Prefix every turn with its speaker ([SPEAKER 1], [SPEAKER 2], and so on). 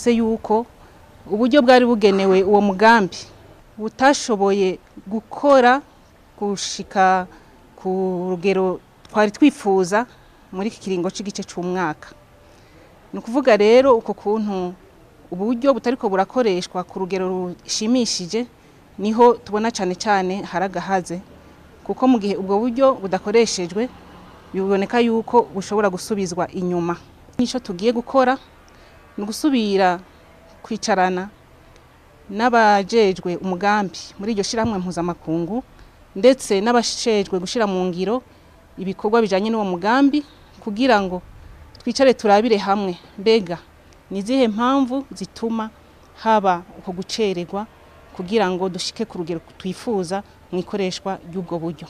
[SPEAKER 1] twarumvise yuko uburyo bwari bugenewe uwo mugambi butashoboye gukora gushika ku rugero twari twifuza muri iki kiringo c'igice c'umwaka. Ni ukuvuga rero uko kuntu uburyo butariko burakoreshwa ku rugero rushimishije niho tubona cyane cyane haragahaze, kuko mu gihe ubwo buryo budakoreshejwe biboneka yuko bushobora gusubizwa inyuma. Nico tugiye gukora ni gusubira kwicarana n'abajejwe umugambi muri iryo shiramwe mpuzamakungu ndetse n'abashejwe gushira mu ngiro ibikorwa bijanye n'uwo mugambi, kugira ngo twicare turabire hamwe mbega nizihe mpamvu zituma haba uko gucererwa kugira ngo dushike ku rugero twifuza mu ikoreshwa ry'ubwo buryo.